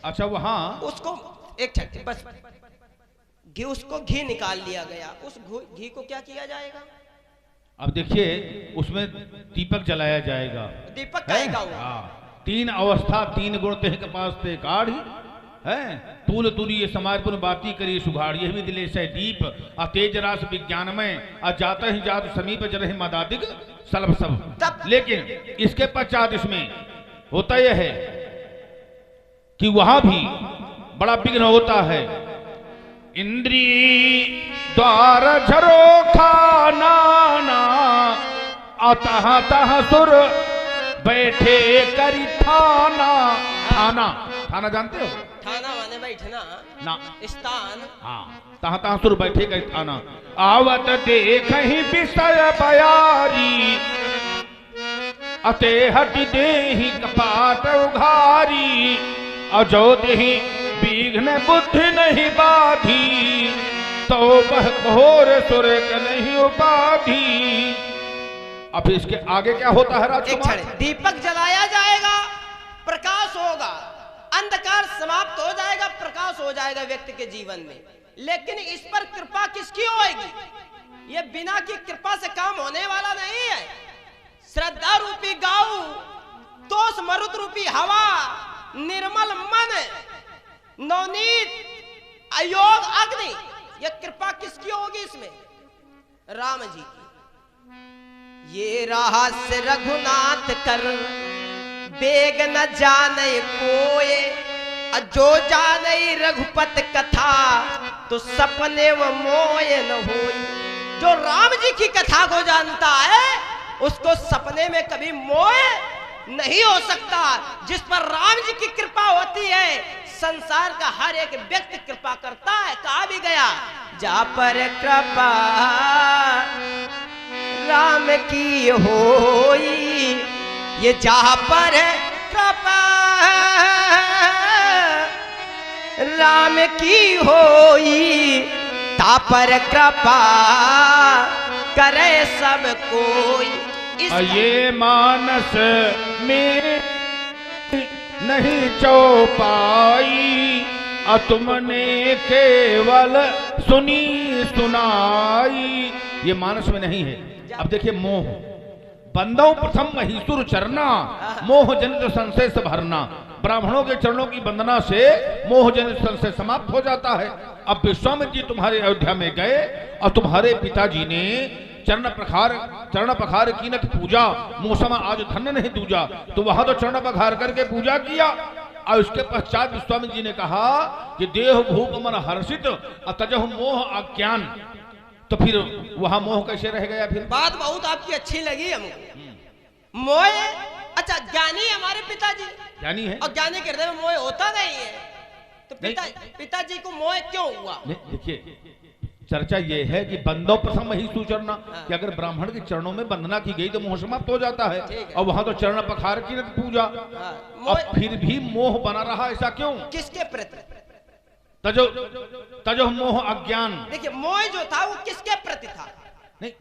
अच्छा वहाँ उसको एक छठ बस घी, उसको घी निकाल लिया गया। उस घी को क्या किया जाएगा? अब देखिए उसमें दीपक जलाया जाएगा। दीपक कहेगा वो। हाँ, 3 अवस्था 3 गुण ते कपास ते काढ़ी है, तूल तुरी ये समाज पुन बाती करी सुघाड़, यह भी दिलेश है दीप आ तेज रास विज्ञान में आ जाता ही जात समीप जरहि मदादिक सलब सब। लेकिन इसके पश्चात इसमें होता यह है कि वहां भी बड़ा विघ्न होता है। इंद्री द्वार झरोखा नाना अतः तह सुर बैठे करी थाना। थाना, थाना जानते हो? थाना माने बैठना ना, स्थान। हाँ, तहाँ तहाँ सुर बैठे करी थाना। आवत देख ही विषय बयारी अते हट दे ही कपाट उघारी, अजो देहि विघ्न बुद्धि नहीं बाधी, तो वह घोर सुर नहीं उपाधि। अब इसके आगे क्या होता है राजकुमार? दीपक जलाया जाएगा, प्रकाश होगा, अंधकार समाप्त हो जाएगा, प्रकाश हो जाएगा व्यक्ति के जीवन में। लेकिन इस पर कृपा किसकी होगी? ये बिना की कृपा से काम होने वाला नहीं है। श्रद्धा रूपी गाऊ, तोष मरुत रूपी हवा, निर्मल मन, नवनीत अयोग अग्नि, ये कृपा किसकी होगी इसमें? राम जी की। ये रहस्य रघुनाथ कर बेग न जाने कोय, जो जाने रघुपत कथा तो सपने व मोय न होई। जो राम जी की कथा को जानता है उसको सपने में कभी मोय नहीं हो सकता। जिस पर राम जी की कृपा होती है संसार का हर एक व्यक्ति कृपा करता है। कहा भी गया, जा पर कृपा राम की होई, ये जा पर कृपा राम की होई, ता पर कृपा करे सब कोई। ये मानस में नहीं चौपाई, तुमने केवल सुनी सुनाई। ये मानस में नहीं है। अब देखिए मोह बंदों प्रथम महीसुर चरना, मोह जनित संशय से भरना। ब्राह्मणों के चरणों की वंदना से मोह जनित संशय समाप्त हो जाता है। अब विश्वामित्र जी तुम्हारे अयोध्या में गए और तुम्हारे पिताजी ने चरण पखार कीनत पूजा, मौसमा आज धन्य नहीं दूजा। तो वहां तो चरण पखार करके पूजा किया और उसके पश्चात विश्वामित्र जी ने कहा कि देह भूप मन हर्षित अतजह मोह अज्ञान। तो फिर वहां मोह कैसे रह गया? फिर बात बहुत आपकी अच्छी लगी हमको। मोह, अच्छा ज्ञानी हमारे पिताजी ज्ञानी है और ज्ञानी के हृदय में मोह होता नहीं है, तो पिताजी को मोह क्यों हुआ? देखिए चर्चा ये है कि बंदों प्रथम ही सुचरना, कि अगर ब्राह्मण के चरणों में वंदना की गई तो मोह समाप्त हो जाता है। और वहां तो चरण पखार की पूजा, अब फिर भी मोह बना रहा, ऐसा क्यों? किसके प्रति? तजो मोह अज्ञान। देखिए मोह जो था वो किसके प्रति था? नहीं,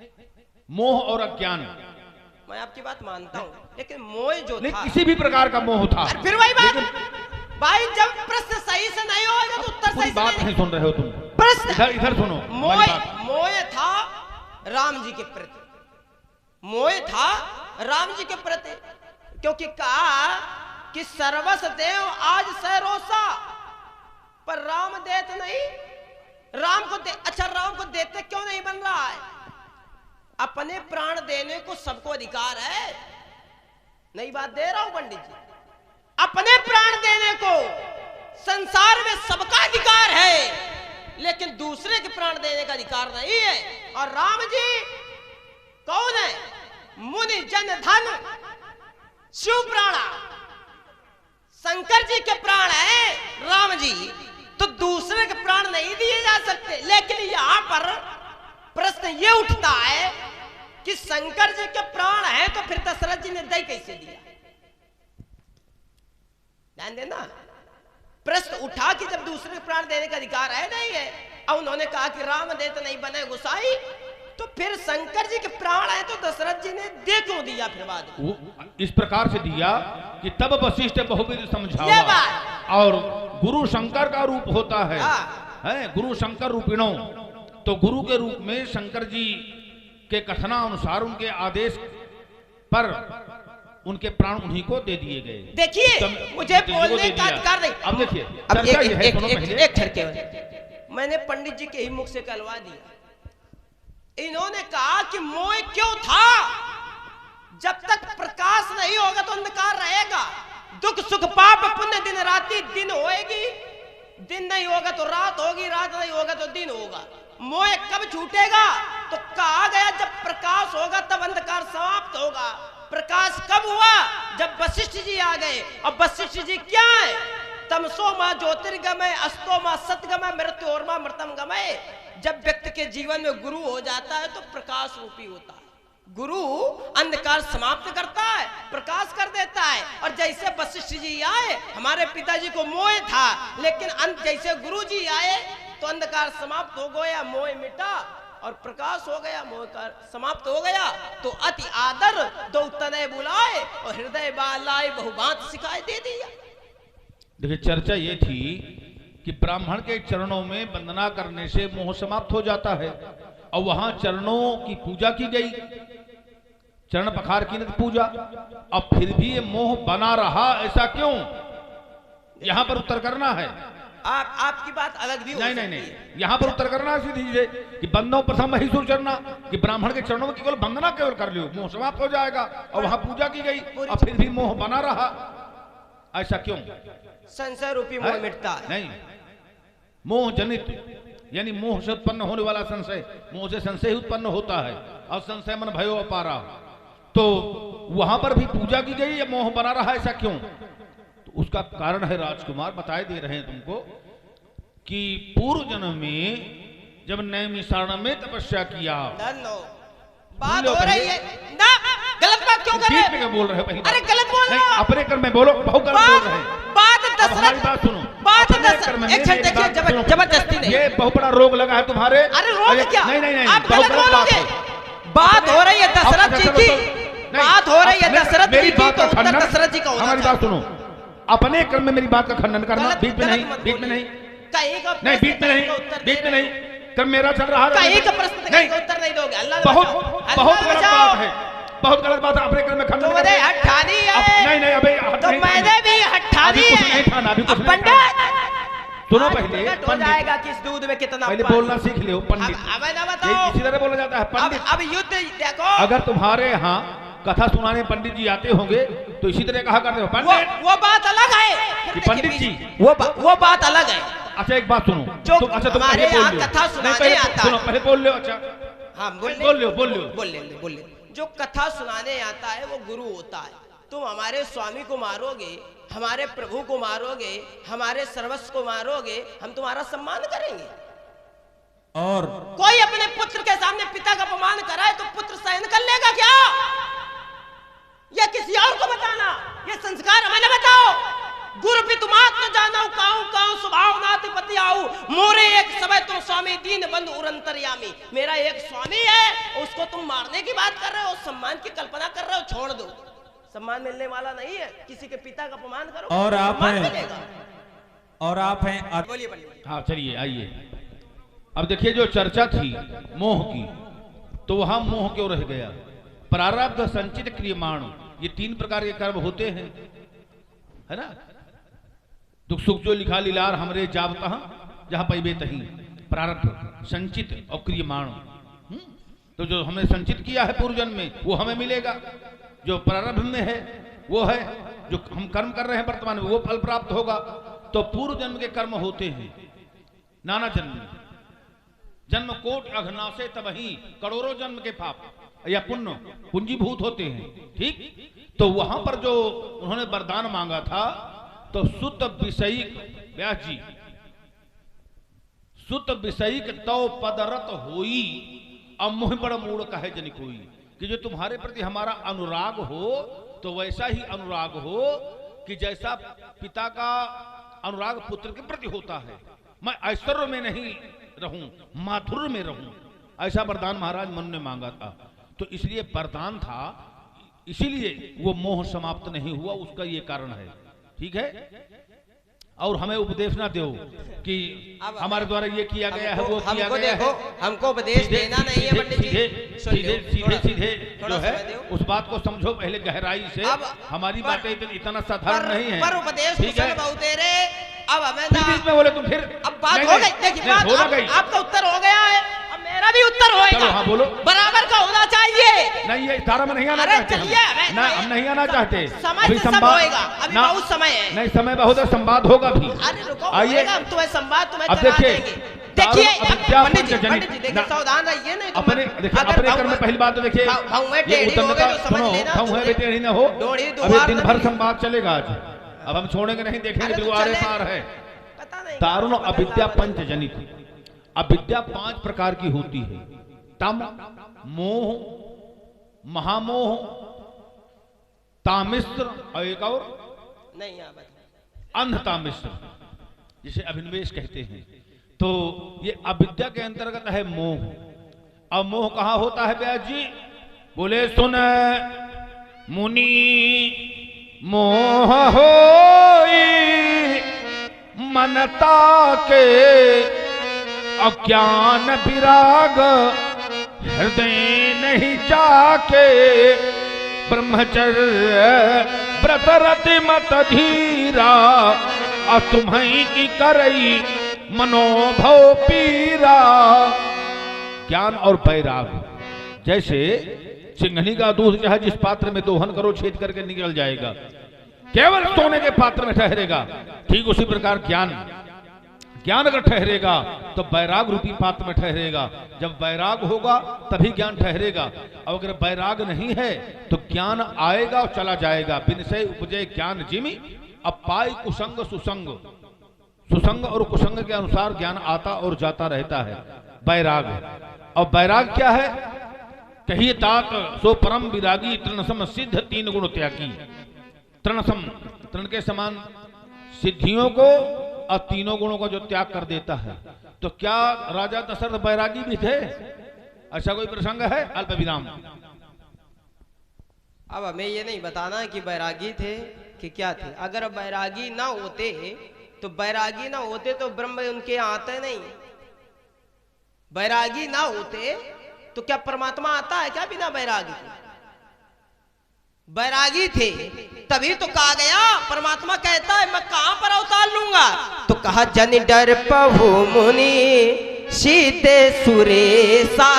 मोह और अज्ञान मैं आपकी बात मानता हूँ, लेकिन मोह जो नहीं, था किसी भी प्रकार का मोह था। फिर वही बात भाई, जब प्रश्न सही से नहीं होगा तो उत्तर सही से बात नहीं सुन रहे हो तुम। प्रश्न इधर सुनो। मोह था राम जी के प्रति, मोह था राम जी के प्रति, क्योंकि कहा कि सर्वस देव आज सरोसा, पर राम देते नहीं। राम को अच्छा राम को देते क्यों नहीं बन रहा है? अपने प्राण देने को सबको अधिकार है। नई बात दे रहा हूं पंडित जी, अपने प्राण देने को संसार में सबका अधिकार है, लेकिन दूसरे के प्राण देने का अधिकार नहीं है। और राम जी कौन है? मुनि जन धन शिव प्राणा, शंकर जी के प्राण है राम जी, तो दूसरे के प्राण नहीं दिए जा सकते। लेकिन यहां पर प्रश्न ये उठता है कि शंकर जी के प्राण हैं तो फिर दशरथ जी ने दई कैसे दिया? ध्यान देना, प्रश्न उठा कि जब दूसरे प्राण देने का अधिकार है नहीं है, और उन्होंने कहा कि राम दे तो नहीं बने गुसाई, तो फिर शंकर जी के प्राण है तो दशरथ जी ने दे क्यों दिया? फिर बाद इस प्रकार से दिया कि तब वशिष्ठ बहुविध समझावा। ये बात और गुरु शंकर का रूप होता है, हाँ। गुरु शंकर रूपिणों। तो गुरु के रूप में शंकर जी के कथनानुसार उनके आदेश पर उनके प्राण उन्हीं को दे दिए गए। देखिए मुझे बोलने का अधिकार नहीं। अब देखिए अब एक ठरके मैंने पंडित जी के ही मुख से कहलवा दिया। इन्होंने कहा कि मोह क्यों था? जब तक प्रकाश नहीं होगा तो अंधकार रहेगा। दुख सुख पाप पुण्य दिन राति, दिन होएगी, दिन नहीं होगा तो रात होगी, रात नहीं होगा तो दिन होगा। मोह कब छूटेगा? तो कहा गया जब प्रकाश होगा तब अंधकार समाप्त होगा। प्रकाश कब हुआ? जब वशिष्ठ जी आ गए। और वशिष्ठ जी क्या है? तमसो मां ज्योतिर्गमय, अस्तो मां सतगमय, मृत्योर्मा मृतम गमय। जब व्यक्ति के जीवन में गुरु हो जाता है तो प्रकाश रूपी होता है। गुरु अंधकार समाप्त करता है, प्रकाश कर देता है। और जैसे वशिष्ठ जी आए, हमारे पिताजी को मोह था, लेकिन जैसे गुरु जी आए तो अंधकार समाप्त हो गया, मोह मिटा और प्रकाश हो गया, मोह का समाप्त हो गया। तो अति आदर दो तने बुलाए और हृदय बालाए बहुबात सिखाए दे दिया। देखिए चर्चा ये थी कि ब्राह्मण के चरणों में वंदना करने से मोह समाप्त हो जाता है, और वहां चरणों की पूजा की गई, चरण पखार की पूजा। अब फिर भी ये मोह बना रहा, ऐसा क्यों? यहां पर उत्तर करना है। आपकी बात अलग भी हो नहीं नहीं नहीं, यहां पर उत्तर करना सीधी चीज कि बंदो प्रथम ही सुर चढ़ना, कि ब्राह्मण के चरणों में केवल वंदना केवल कर लियो, मोह समाप्त हो जाएगा। और वहां पूजा की गई और फिर भी मोह बना रहा, ऐसा क्यों? संशय रूपी मोह मिटता है। नहीं, मोह जनित यानी मोह से उत्पन्न होने वाला संशय, मोह से संशय ही उत्पन्न होता है। और संशय मन भयो अपारा, तो वहां पर भी पूजा की गई या मोह बना रहा, ऐसा क्यों? तो उसका कारण है राजकुमार, बताए दे रहे हैं तुमको कि पूर्व जन्म में जब नैमिषारण्य में तपस्या किया, बात हो रही है ना, गलत बात क्यों कर रहे हैं? बोल रहे हो? अरे गलत बोल रहे हो, अपने कर्म में बोलो, बहुत गलत बोल रहे हैं। बात दशरथ, बात सुनो, बात दशरथ, एक क्षण देखिए, जबरदस्ती नहीं, ये बहुत बड़ा रोग लगा है तुम्हारे। अरे रोग क्या? नहीं नहीं नहीं, आप गलत बोलोगे। बात हो रही है दशरथ जी की, बात हो रही है दशरथ जी की, तो उत्तर दशरथ जी का होना चाहिए। हमारी बात सुनो, अपने कर्म में मेरी बात का खंडन करना, बीच में नहीं, बीच में नहीं, नहीं बीच में नहीं, बीच में नहीं, कर्म मेरा चल रहा है, कहीं का प्रश्न का उत्तर नहीं दोगे। अल्लाह बहुत बहुत गलत बात है, बहुत गलत बात है। अपने कर्म में खंडन करना, हठानी है। नहीं नहीं, अबे तो मैंने भी हठानी है, कुछ नहीं खाना, अभी कुछ नहीं खाना। सुनो पहले, हो जाएगा कि इस दूध में कितना, पहले बोलना सीख लियो पंडित। अब ना बताओ, इसी तरह बोला जाता है पंडित। अब युद्ध देखो, अगर तुम्हारे यहाँ कथा सुनाने पंडित जी आते होंगे तो इसी तरह कहा करते हो पंडित, वो बात अलग है कि पंडित जी वो बात अलग है। अच्छा एक बात सुनो, अच्छा तुम पहले बोल लो, कथा सुनाने आता है, सुनो पहले बोल लो। अच्छा हाँ बोल ले। जो कथा सुनाने आता है वो गुरु होता है। तुम हमारे स्वामी को मारोगे, हमारे प्रभु को मारोगे, हमारे सर्वस्व को मारोगे, हम तुम्हारा सम्मान करेंगे। और कोई अपने पुत्र के सामने पिता का अपमान कराए तो पुत्र सहन कर लेगा क्या? या किसी और को बताना, ये संस्कार हमें बताओ। गुरु भी तुम आत्म जानो, काऊ स्वभाव नातिपति आऊ, मोरे एक समय तुम स्वामी दीन बंधु उरंतरयामी। मेरा एक स्वामी है, उसको तुम मारने की बात कर रहे हो, सम्मान की कल्पना कर रहे हो, छोड़ दो। सम्मान मिलने वाला नहीं है, किसी के पिता का अपमान करो और आप हैं बोलिए। हाँ चलिए आइए, अब देखिए जो चर्चा थी मोह की, तो वहां मोह क्यों रह गया? प्रारब्ध संचित क्रियमाण, ये तीन प्रकार के कर्म होते हैं, है ना। दुख सुख जो लिखा लीलार हमरे जावता जहां पैबे तही, प्रारब्ध संचित और क्रियमाण। तो जो हमने संचित किया है पूर्व जन्म में वो हमें मिलेगा, जो प्रारब्ध में है वो है, जो हम कर्म कर रहे हैं वर्तमान में वो फल प्राप्त होगा। तो पूर्व जन्म के कर्म होते हैं नाना जन्म, जन्म कोट अघनाशे तबही, करोड़ों जन्म के पाप या पुण्य पूंजीभूत होते हैं, ठीक। तो वहां पर जो उन्होंने वरदान मांगा था, तो सुत विषयिक व्यास जी, सुत विषयिक तो पदरत होई, अब मुह बड़ मूड़ कहे जन कोई, कि जो तुम्हारे प्रति हमारा अनुराग हो तो वैसा ही अनुराग हो कि जैसा पिता का अनुराग पुत्र के प्रति होता है। मैं ऐश्वर्य में नहीं रहूं, माधुर्य में रहूं, ऐसा वरदान महाराज मन ने मांगा था। तो इसलिए वरदान था, इसीलिए वो मोह समाप्त नहीं हुआ, उसका ये कारण है, ठीक है। और हमें उपदेश ना दो कि अब हमारे द्वारा ये किया गया है, वो किया हमको गया देखो, है। हमको उपदेश देना नहीं है पंडित जी। सुन लो, सीधे सीधे थोड़ा जो है समय दो। उस बात को समझो पहले गहराई से। अब हमारी पर- बातें इतना साधारण नहीं है। पर उपदेश ठीक है, कुशल बहुत दे रहे, अब हमें फिर ना, बीच में बोले तुम फिर। अब बात नहीं, हो नहीं, गई, देखिए नहीं, बात हो ना अब गई। आपका उत्तर हो गया है, अब मेरा भी उत्तर चलो होएगा। हाँ बोलो। बराबर का होना चाहिए। नहीं ये तारा में नहीं आना अरे चाहते चलिए, हम। हमें- ना हम नहीं आना चाहते। समय अभी से सब संवाद- होएगा, अभी ना- बहुत समय है। नहीं समय बहुत है, संवाद होगा भी। अरे रुको, आइए होएगा, हम तुम्हें संवाद तुम्हें अब करा देखिए, देंगे। देखिए अविद्या पंडित जी, पंचजनित- पंडित जी देखिए, ना- सावधान रहिए, नहीं तो अपने मैं- देखिए अगर अपने भाव कर्म में में- पहली बात तो देखिए भाव में ये टेढ़ी हो गई उद्दंडता तो समझ सुनो, लेना, भाव है तो टेढ़ी न हो। डोरी अभी दुबार दिन न भर मिले। संवाद चलेगा आज। अब हम छोड़ेंगे नहीं, देखेंगे अरे तो बिल्कुल आरे चले। पार है। पता नहीं तारुण कहाँ से अविद्या बदलना पंचजनित। अविद्या 5 प्रकार की होती है। तम, मोह, महामोह, तामिश्र और एक और नहीं यहाँ बता। अंधतामिश्र, जिसे अभिनिवेश कहते हैं। तो ये अविद्या के अंतर्गत है मोह। अब मोह कहाँ होता है ब्यास जी? बोले सुन मुनि मोह होई मनता के, अज्ञान विराग हृदय नहीं जाके, ब्रह्मचर्य व्रत रति मत धीरा, तुम्हें की करई मनोभव पीरा। ज्ञान और वैराग, जैसे सिंघनी का दूध जो है जिस पात्र में दोहन करो छेद करके निकल जाएगा, केवल सोने के पात्र में ठहरेगा, ठीक उसी प्रकार ज्ञान अगर ठहरेगा तो वैराग रूपी पात्र में ठहरेगा। जब वैराग होगा तभी ज्ञान ठहरेगा। और अगर वैराग नहीं है तो ज्ञान आएगा और चला जाएगा। बिनसय उपजे ज्ञान जिमि, अब पाई कुसंग सुसंग। सुसंग और कुसंग के अनुसार ज्ञान आता और जाता रहता है। वैराग, और वैराग क्या है? कहिए तात सो परम विरागी, तृणसम सिद्ध 3 गुण त्यागी। तृणसम, तृण के समान सिद्धियों को और 3 गुणों का जो त्याग कर देता है। तो क्या राजा दशरथ वैरागी भी थे? ऐसा कोई प्रसंग है? अल्प विराम। अब हमें ये नहीं बताना कि बैरागी थे कि क्या थे। अगर बैरागी ना होते तो बैरागी ना होते तो ब्रह्म उनके यहाँ आते नहीं। बैरागी ना होते तो क्या परमात्मा आता है क्या बिना बैरागी के? बैरागी थे तभी तो कहा गया, परमात्मा कहता है मैं कहां पर अवतार लूंगा, तो कहा जन डर पहु मुनि सीते सुरेसा,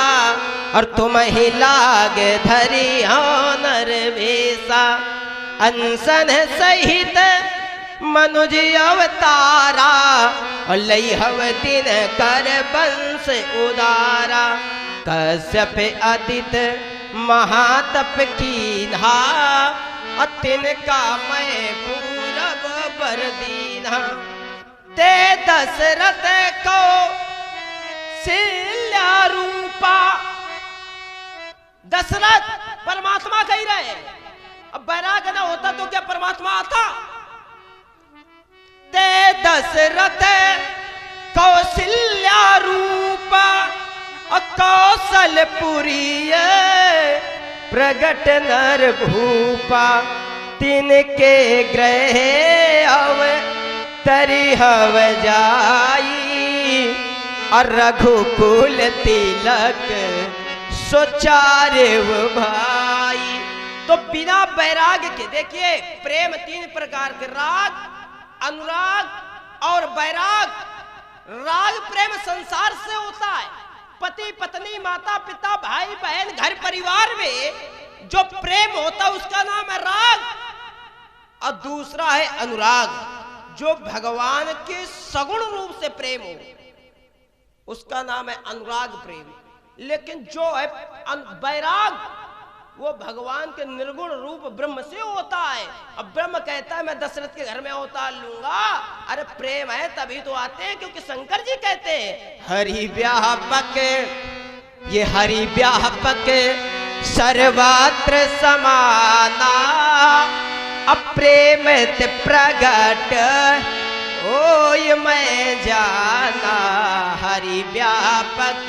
और तुम ही लाग धरी नर वेसा, अनसन सहित मनुज अवतारा, और लई हव दिन कर बंश उदारा, कश्यप अदित महातप कीन्हा, तिनका मैं पूरब बर दीन्हा, ते दशरथ को सिल्या रूपा। दशरथ परमात्मा कह रहे हैं, अब बैराग ना होता तो क्या परमात्मा आता? ते दशरथ कौशल्या रूपा, कौशलपुरी प्रगट नर भूपा, तिनके ग्रह अव तरी हव जाई, और रघुकुल तिलक सोचारे भाई। तो बिना बैराग के, देखिए प्रेम 3 प्रकार के, राग, अनुराग और बैराग। राग प्रेम संसार से होता है, पति पत्नी माता पिता भाई बहन घर परिवार में जो प्रेम होता है उसका नाम है राग। और दूसरा है अनुराग, जो भगवान के सगुण रूप से प्रेम हो उसका नाम है अनुराग प्रेम। लेकिन जो है बैराग वो भगवान के निर्गुण रूप ब्रह्म से होता है। अब ब्रह्म कहता है मैं दशरथ के घर में अवतार लूंगा, अरे प्रेम है तभी तो आते हैं, क्योंकि शंकर जी कहते हैं हरि व्यापक, ये हरि व्यापक सर्वत्र समाना, अप्रेम प्रगट ओय मैं जाना, हरि व्यापक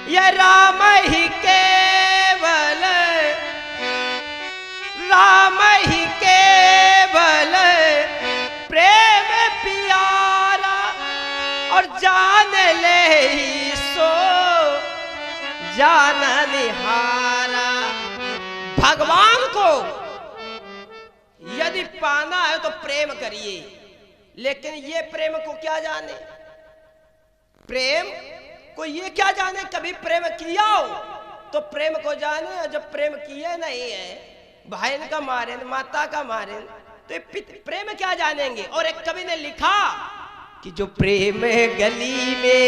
ये राम ही केवल, राम ही केवल प्रेम पी और जान ले सो जान निहारा। भगवान को यदि पाना है तो प्रेम करिए, लेकिन ये प्रेम को क्या जाने, प्रेम को ये क्या जाने, कभी प्रेम किया हो तो प्रेम को जाने, और जब प्रेम किए नहीं है, भाई का मारे माता का मारे, तो प्रेम क्या जानेंगे। और एक कवि ने लिखा कि जो प्रेम गली में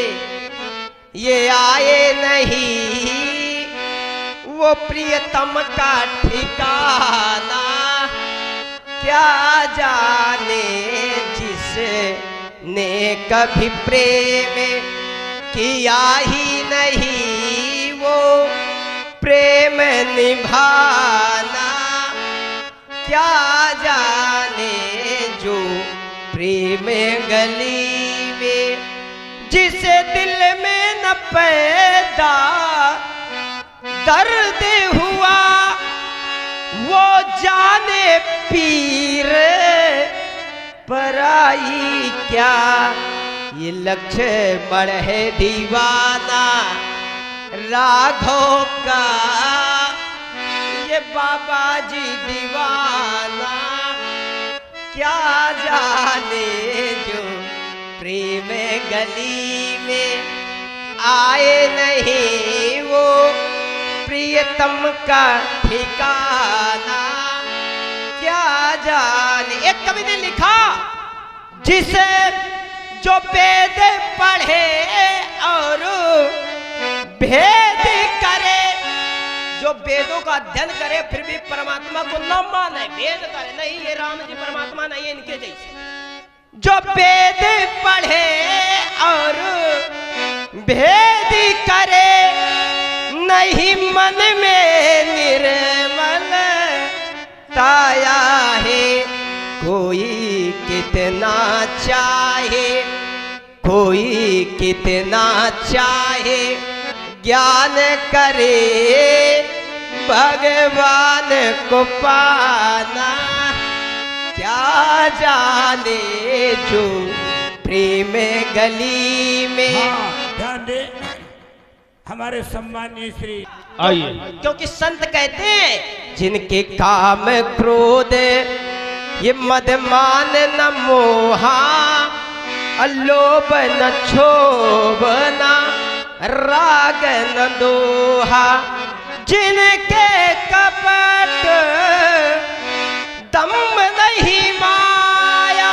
ये आए नहीं, वो प्रियतम का ठिकाना क्या जाने। जिसने कभी प्रेम किया ही नहीं, वो प्रेम निभाना क्या जाने। जो प्रेम गली में जिसे दिल में न पैदा दर्द हुआ, वो जाने पीर पराई क्या। ये लक्ष्य बढ़े दीवाना राघव का, ये बाबा जी दीवाना क्या जाने। जो प्रेम गली में आए नहीं, वो प्रियतम का ठिकाना क्या जाने। एक कवि ने लिखा, जिसे जो वेद पढ़े और भेद करे, जो वेदों का अध्ययन करे फिर भी परमात्मा को न माने, भेद करे नहीं ये राम जी परमात्मा नहीं है इनके जैसे। जो वेद पढ़े और भेद करे, नहीं मन में निर्मल ताया है। कोई कितना चाहे, कोई कितना चाहे, ज्ञान करे भगवान को पाना क्या जाने। जो प्रेम गली में। हाँ, ध्यान दे हमारे सम्मानीय श्री। आइए, क्योंकि संत कहते हैं, जिनके काम क्रोध ये मदमान न मोहा, लोभ न क्षोभ न राग न दोहा। जिनके कपट दम्भ नहीं माया,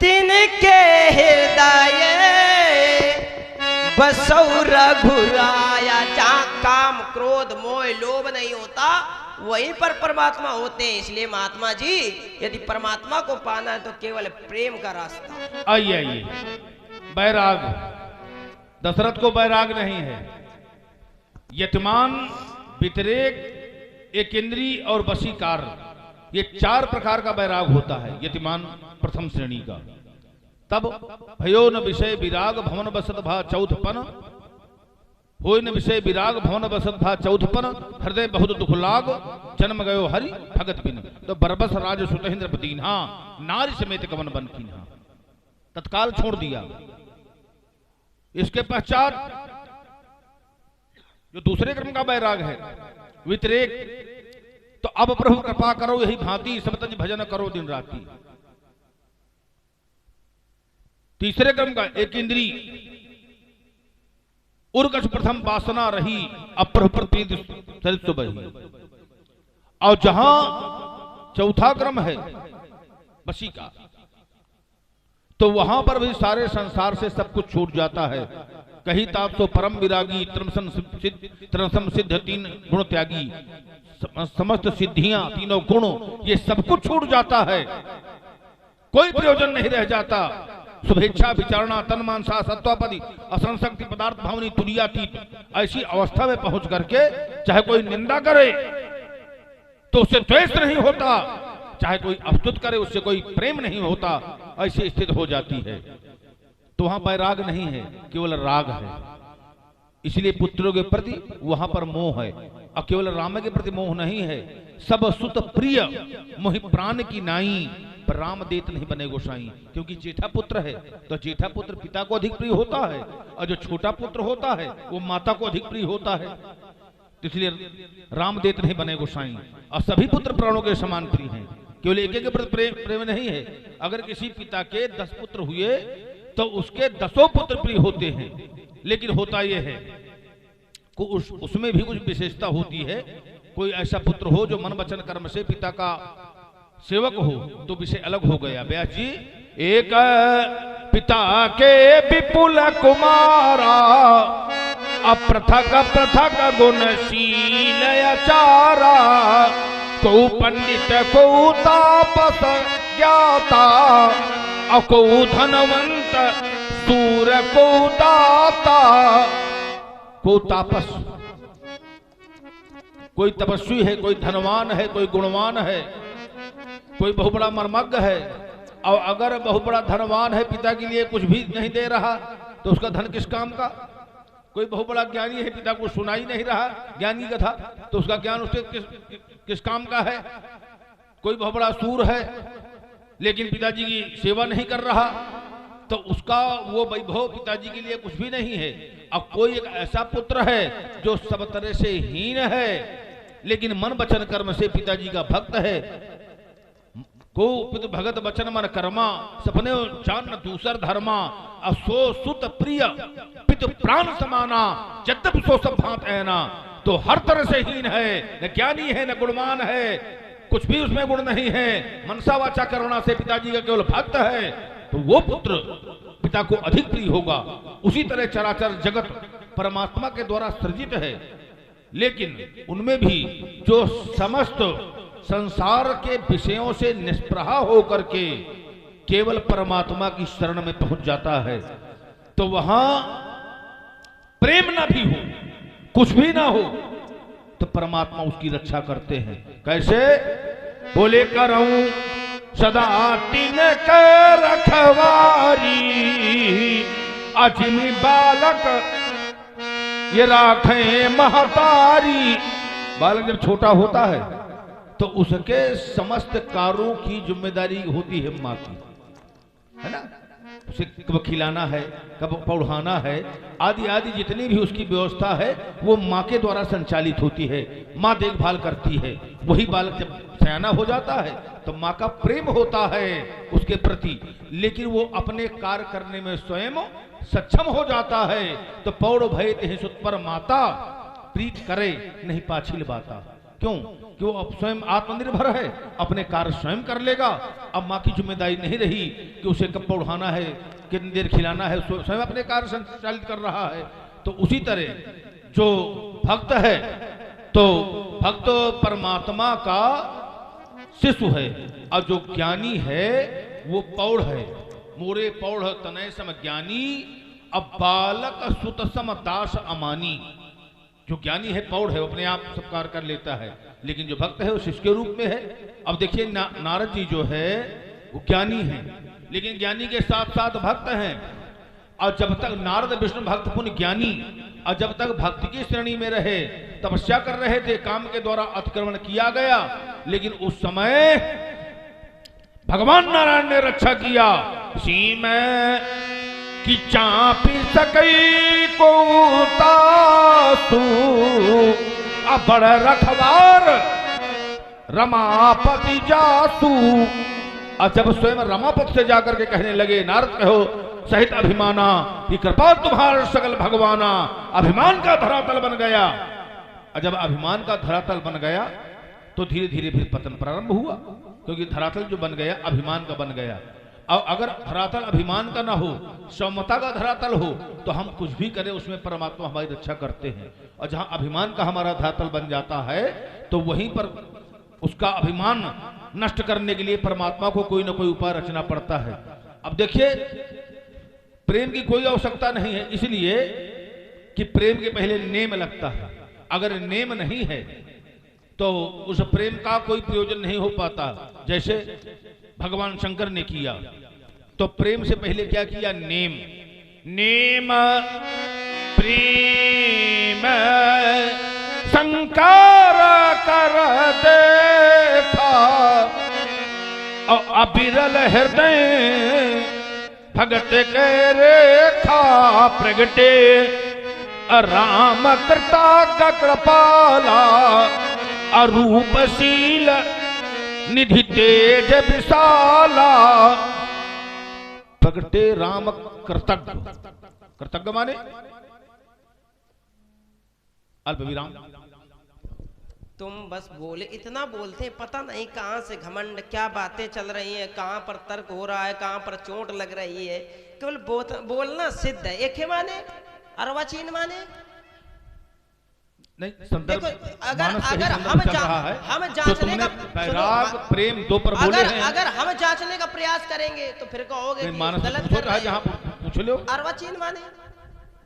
तिनके हृदय बसौ रघुराया। जहाँ काम क्रोध मोह लोभ नहीं होता, वहीं पर परमात्मा होते हैं। इसलिए महात्मा जी, यदि परमात्मा को पाना है तो केवल प्रेम का रास्ता। आइए आइए, बैराग। दशरथ को बैराग नहीं है। यतिमान, व्यतिरेक, एकेंद्री और वशीकार, ये 4 प्रकार का बैराग होता है। यतिमान प्रथम श्रेणी का। तब भयो न विषय विराग भवन बसत भा चौथपन, हो न विषय विराग भवन बसत भा चौथपन, हृदय बहुत दुख लाग जन्म गयो हरि भगत बिन। तो बरबस राज सुतहिंद्र पदीन्हा, नारी समेत कवन बन कीन्हा। तत्काल छोड़ दिया। इसके पश्चात जो दूसरे क्रम का बैराग है, व्यतिरेक, तो अब प्रभु कृपा करो यही भांति, सब तज भजन करो दिन राति। तीसरे क्रम का एक इंद्री, उर्कश प्रथम वासना रही, अब प्रभु प्रति चरित बही। और जहां चौथा क्रम है वशी का, तो वहां पर भी सारे संसार से सब कुछ छूट जाता है। कही ताप तो परम विरागी, त्रमसम सिद्ध 3 गुण त्यागी। समस्त सिद्धियां, तीनों गुण, ये सब कुछ छूट जाता है। कोई प्रयोजन नहीं रह जाता। शुभेच्छा विचारणा तन मानसा सत्वापदी असंशक्ति पदार्थ भावनी तुरीयातीत, ऐसी अवस्था में पहुंच करके चाहे कोई निंदा करे तो उससे द्वेष नहीं होता, चाहे कोई अस्तुत करे उससे कोई प्रेम नहीं होता, ऐसी स्थिति हो जाती है। तो वहां बैराग नहीं है, केवल राग है। इसलिए पुत्रों के प्रति वहां पर मोह है, और केवल राम के प्रति मोह नहीं है। सब सुत प्रिय मोहि प्राण की नाई, पर राम देत नहीं बने गोसाई, क्योंकि जेठा पुत्र है तो जेठा पुत्र पिता को अधिक प्रिय होता है, और जो छोटा पुत्र होता है वो माता को अधिक प्रिय होता है। तो इसलिए राम देत नहीं बने गोसाई। और सभी पुत्र प्राणों के समान प्रिय हैं, केवल एक के प्रति प्रेम नहीं है। अगर किसी पिता के 10 पुत्र हुए तो उसके 10 पुत्र प्रिय होते हैं, लेकिन होता यह है कि उसमें भी कुछ विशेषता होती है। कोई ऐसा पुत्र हो जो मन वचन कर्म से पिता का सेवक हो तो विषय अलग हो गया। व्यास जी, एक पिता के विपुल कुमारा, अपृथक पृथक गुणशील आचारा, को पंडित को तापस ज्ञाता, को धनवंत सूर को दाता। को तापस, कोई तपस्वी है, कोई धनवान है, कोई गुणवान है, कोई बहुत बड़ा मर्मज्ञ है। और अगर बहुत बड़ा धनवान है, पिता के लिए कुछ भी नहीं दे रहा तो उसका धन किस काम का। कोई बहुत बड़ा ज्ञानी है, पिता को सुनाई नहीं रहा ज्ञानी कथा, तो उसका ज्ञान उसके किस काम का है। कोई बहुत बड़ा सूर है लेकिन पिताजी की सेवा नहीं कर रहा तो उसका वो वैभव पिताजी के लिए कुछ भी नहीं है। अब कोई एक ऐसा पुत्र है जो सब तरह से हीन है लेकिन मन वचन कर्म से पिताजी का भक्त है। को पितु भगत वचन मन कर्मा, सपने जान दूसर धर्मा, असो सुत प्रिय पितु प्राण समाना, जद्यप सो सब भांत ऐना। तो हर तरह से हीन है, न ज्ञानी है न गुणवान है, कुछ भी उसमें गुण नहीं है। मनसा वाचा करुणा से पिताजी का केवल भक्त है, तो वो पुत्र पिता को अधिक प्रिय होगा। उसी तरह चराचर जगत परमात्मा के द्वारा सृजित है, लेकिन उनमें भी जो समस्त संसार के विषयों से निष्प्रहा होकर के केवल परमात्मा की शरण में पहुंच जाता है, तो वहां प्रेम ना भी हो, कुछ भी ना हो, तो परमात्मा उसकी रक्षा करते हैं। कैसे? बोले करऊं सदा तीन के रखवारी, अजमी बालक ये राखे महतारी। बालक जब छोटा होता है तो उसके समस्त कार्यों की जिम्मेदारी होती है माँ की, है ना। उसे कब खिलाना है, कब पढ़ाना है, आदि आदि जितनी भी उसकी व्यवस्था है वो माँ के द्वारा संचालित होती है। माँ देखभाल करती है। वही बालक जब सयाना हो जाता है तो माँ का प्रेम होता है उसके प्रति, लेकिन वो अपने कार्य करने में स्वयं सक्षम हो जाता है। तो पौड़ भय तेहि सुत पर माता, प्रीत करे नहीं पाछिल बाता। क्यों? कि वो अब स्वयं आत्मनिर्भर है, अपने कार्य स्वयं कर लेगा। अब माँ की जिम्मेदारी नहीं रही कि उसे कब पढ़ाना है, कितनी देर खिलाना है, स्वयं अपने कार्य संचालित कर रहा है। तो उसी तरह जो भक्त है तो भक्त परमात्मा का शिशु है, और जो ज्ञानी है वो पौड़ है। मोरे पौड़ तनय सम ज्ञानी, अब बालक सुत सम दास अमानी। जो ज्ञानी है पौड़ है, वो अपने आप सब कार्य कर लेता है, लेकिन जो भक्त है वो शिष्य के रूप में है। अब देखिए नारद जी जो है वो ज्ञानी है, लेकिन ज्ञानी के साथ साथ भक्त हैं। और जब तक नारद विष्णु भक्त पुण्य ज्ञानी, और जब तक भक्ति की श्रेणी में रहे, तपस्या कर रहे थे, काम के द्वारा अतिक्रमण किया गया, लेकिन उस समय भगवान नारायण ने रक्षा किया। सीम कि चापी सकई को तासु, अबड़ रखवार रमापति जासु। और जब स्वयं रमापति से जाकर के कहने लगे, नारद कहो सहित अभिमाना कि कृपा तुम्हार सकल भगवाना। अभिमान का धरातल बन गया, और जब अभिमान का धरातल बन गया तो धीरे धीरे फिर पतन प्रारंभ हुआ, क्योंकि धरातल जो बन गया अभिमान का बन गया। और अगर धरातल अभिमान का ना हो, सौम्यता का धरातल हो, तो हम कुछ भी करें उसमें परमात्मा हमारी रक्षा करते हैं। और जहां अभिमान का हमारा धरातल बन जाता है तो वहीं पर उसका अभिमान नष्ट करने के लिए परमात्मा को कोई ना कोई उपाय रचना पड़ता है। अब देखिए, प्रेम की कोई आवश्यकता नहीं है, इसलिए कि प्रेम के पहले नेम लगता है। अगर नेम नहीं है तो उस प्रेम का कोई प्रयोजन नहीं हो पाता। जैसे भगवान शंकर ने किया, तो प्रेम से पहले क्या किया? नेम। नेम प्रेम शंकर कर देखा, और अबिरल हृदय भगत के रेखा प्रगटे राम कृताज्ञ कृपाला अरूपशील निधि तेज विशाला। प्रगटे राम कृतज्ञ, कृतज्ञ माने अल्प विराम। तुम बस बोले, इतना बोलते हैं, पता नहीं कहाँ से घमंड, क्या बातें चल रही हैं, कहाँ पर तर्क हो रहा है, कहाँ पर चोट लग रही है। केवल बोलना सिद्ध है। एक है माने अर्वाचीन माने नहीं, संदर्भ अगर हम जांचने का वैराग प्रेम दो पर बोले हैं। अगर हम जांचने का प्रयास करेंगे तो फिर कहोगे मानस गलत में चाहे जहां पूछ लो। अर्वाचीन माने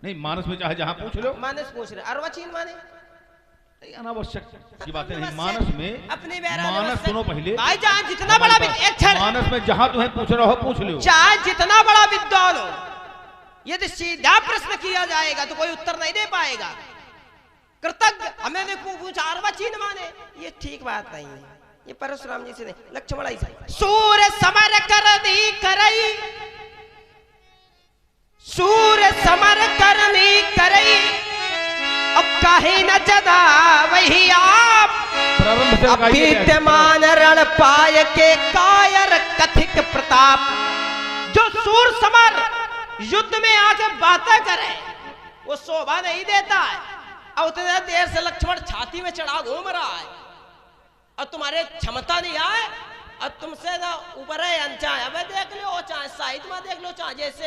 नहीं, मानस में चाहे जहां पूछ लो। मानस पूछ रहे, अर्वाचीन माने अनावश्यक की बातें नहीं। मानस में अपने मानस सुनो पहले भाई, जहाँ जितना बड़ा एक क्षण मानस में जहां तुम्हें पूछ रहा हो पूछ लो। चाहे जितना बड़ा विद्वान हो, यदि सीधा प्रश्न किया जाएगा तो कोई उत्तर नहीं दे पाएगा। कृतज्ञ हमें पूछा अर्वाचीन माने, ये ठीक बात नहीं है। ये परशुराम जी से नहीं, लक्ष्मण ऐसा सूर्य समर करनी करई, सूर्य समर करनी करई और कहीं न जदा वही आप विद्यमान रण पाय के कायर कथिक प्रताप। जो सूर समर युद्ध में आके बातें करे वो शोभा नहीं देता है। और उतने देर से लक्ष्मण छाती में चढ़ा घूम रहा है और तुम्हारे क्षमता नहीं आए और तुमसे ना ऊपर है अंचा है। अब देख लो, चाहे साहित्य में देख लो, चाहे जैसे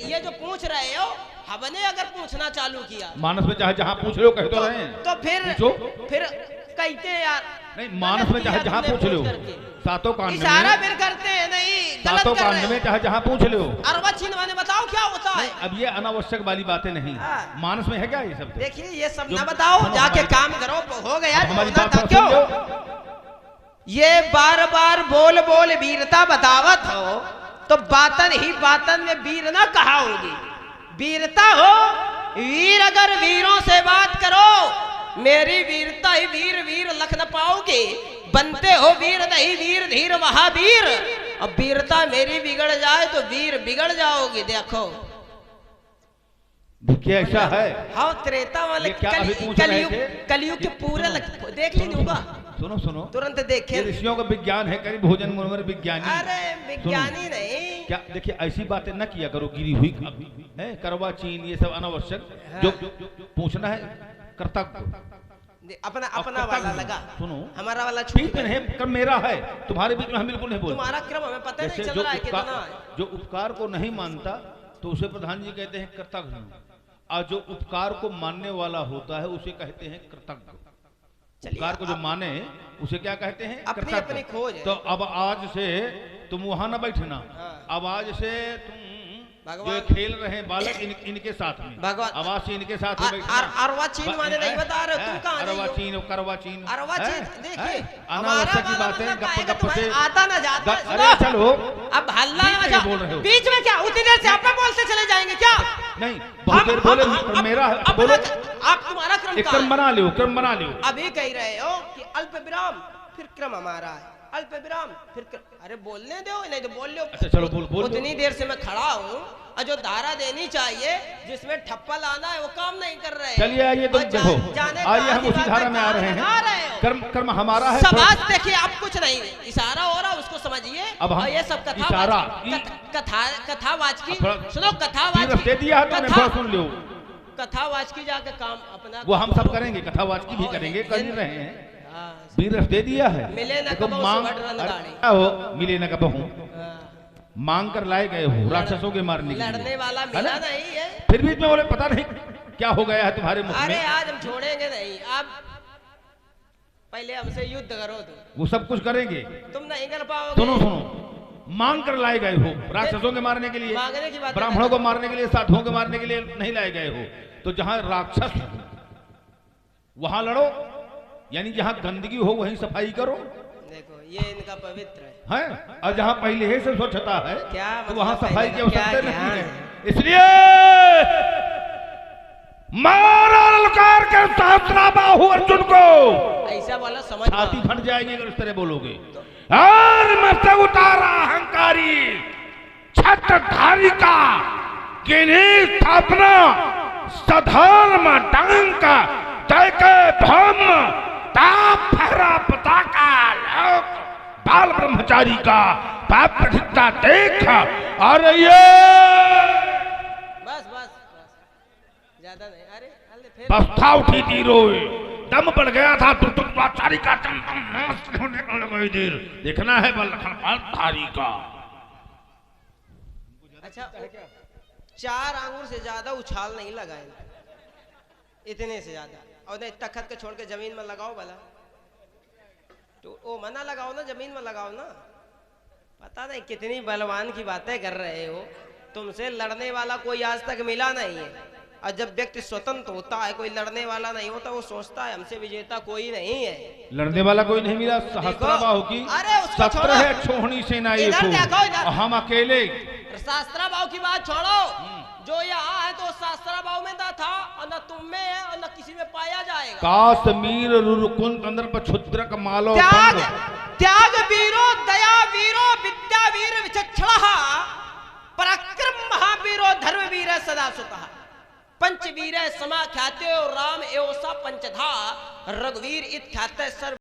ये जो पूछ रहे हो, हमने अगर पूछना चालू किया मानस में चाहे जहां पूछ लो, कह तो रहे हैं। तो फिर कहते यार नहीं, मानस में चाहे जहां पूछ लो, सातों कांड में इशारा फिर करते हैं, नहीं सातों कांड में चाहे जहां पूछ लो। अर्वाचीन माने बताओ क्या होता है। अब ये अनावश्यक वाली बातें नहीं, मानस में है क्या ये सब? देखिए ये सब ना बताओ, जाके काम करो, हो गया। हमारी बात क्यों ये बार बार बोल बोल वीरता बतावत हो तो बातन ही बातन में वीर ना कहा होगी। वीरता हो वीर, अगर वीरों से बात करो, मेरी वीरता ही वीर वीर लख न पाओगे। बनते हो वीर नहीं वीर धीर महावीर, अब वीरता मेरी बिगड़ जाए तो वीर बिगड़ जाओगे। देखो क्या ऐसा है? हाँ, त्रेता वाले कलयुग के पूरे देख लीजिएगा। सुनो सुनो, तुरंत देखे। ऋषियों का विज्ञान है, करीब भोजन मुनवर विज्ञानी। अरे विज्ञानी नहीं, क्या देखिए, ऐसी बातें न किया करो गिरी हुई है। करवा चीन ये सब अनावश्यक। हाँ। जो पूछना है कर्तव्य अपना वाला लगा। सुनो, हमारा वाला ठीक है, क्रम मेरा है, तुम्हारे बीच में हम बिल्कुल नहीं बोलते। तुम्हारा क्रम हमें पता नहीं चल रहा है कितना है। जो उपकार को नहीं मानता तो उसे प्रधान जी कहते हैं कृतज्ञ, और जो उपकार को मानने वाला होता है उसे कहते हैं कृतज्ञ। उपकार को जो माने उसे क्या कहते हैं? अपनी अपनी खोज है। तो अब आज से तुम वहां ना बैठना। हाँ। अब आज से तुम जो भगवान खेल रहे हैं बालक इनके साथ में, भगवान आवाज से इनके साथ में अर्वाचीन माने नहीं बता रहे हो तुम? कहाँ अर्वाचीन करवाचीन अर्वाचीन देखिए, अनावश्यक की बातें गप गप से आता ना जाता। अरे चलो, अब हल्ला ना बोल रहे हो बीच में, क्या उतनी देर से आप बोलते चले जाएंगे क्या? नहीं, बहुत देर बोले मेरा बोलो। आप तुम्हारा क्रम क्रम बना लो, क्रम बना लो। अभी कह रहे हो कि अल्प विराम फिर क्रम हमारा है, अल्प विराम फिर अरे बोलने दो, नहीं तो बोल लो। अच्छा चलो बोल। उतनी देर से मैं खड़ा हूँ और जो धारा देनी चाहिए जिसमें ठप्पा लाना है वो काम नहीं कर रहे। चलिए आइए तुम देखो, आइए हम उसी धारा में आ रहे हैं। कर्म हमारा है। समाज देखिए, अब कुछ नहीं, इशारा हो रहा उसको समझिए। अब हम ये सब कथावाचकी सुनो, दे दिया है तुमने, सुन लो। कथावाचकी जाके काम अपना वो हम सब करेंगे, कथावाचकी भी करेंगे, कर ही रहे हैं। वीरस दे दिया है। मिले न मांग हो, मिले न कबहू, मांग कर लाए गए हो राक्षसों के मारने के लिए। लड़ने वाला मिला नहीं है। फिर बीच में बोले पता नहीं क्या हो गया है तुम्हारे मुख में। अरे आज हम छोड़ेंगे नहीं, आप पहले हमसे युद्ध करो। तुम वो सब कुछ करेंगे, तुम नहीं कर पाओगे। सुनो, मांग कर लाए गए हो राक्षसों के मारने के लिए, ब्राह्मणों को मारने के लिए, साधुओं को मारने के लिए नहीं लाए गए हो। तो जहां राक्षस वहां लड़ो, यानी जहां गंदगी हो वहीं सफाई करो। देखो ये इनका पवित्र है, और जहां पहले ही से स्वच्छता है क्या तो वहां सफाई की आवश्यकता नहीं है। इसलिए मारा ललकार कर सहस्रा बाहु अर्जुन को। ऐसा बोला समझ छाती फट जाएगी अगर इस तरह बोलोगे। और मस्त उतारा अहंकारी छत्रधारी का किन्हीं स्थापना सधर्म डंक तय के भम ताप फहरा पताका लोक बाल ब्रह्मचारी का पाप प्रतिष्ठा देख और ये बस बस ज्यादा नहीं। अरे फिर पस्ता उठी थी रोए दम पड़ गया था दुर्दुर्वाचारी का चमचम देर देखना है बलधारी का। अच्छा 4 आंगुर से ज्यादा उछाल नहीं लगाए, इतने से ज्यादा। और नहीं तखत के छोड़ के जमीन में लगाओ भला, तो ओ मना लगाओ ना, जमीन में लगाओ ना। पता नहीं कितनी बलवान की बातें कर रहे हो, तुमसे लड़ने वाला कोई आज तक मिला नहीं है। और जब व्यक्ति स्वतंत्र होता है, कोई लड़ने वाला नहीं होता, वो सोचता है हमसे विजेता कोई नहीं है। लड़ने वाला कोई नहीं मिला। सहस्त्राबाहु की अरे उसको 17 छोहनी सेना ये इधर तो देखो, इधर। और हम अकेले। शास्त्राबाहु की बात छोड़ो, जो यहाँ है तो शास्त्राबाहु में ना था और न तुम में है और न किसी में पाया जाएगा। काश्मीर रुरुकुंद अंदर पर क्षुद्रक मालो त्याग पंग। त्याग वीरो दया वीरो विद्या वीर विचक्षण पराक्रम महावीरो धर्म वीर सदा सुतः पंचवीर समाख्याते राम एवं सा पंचधा रघुवीर इत ख्याते सर्व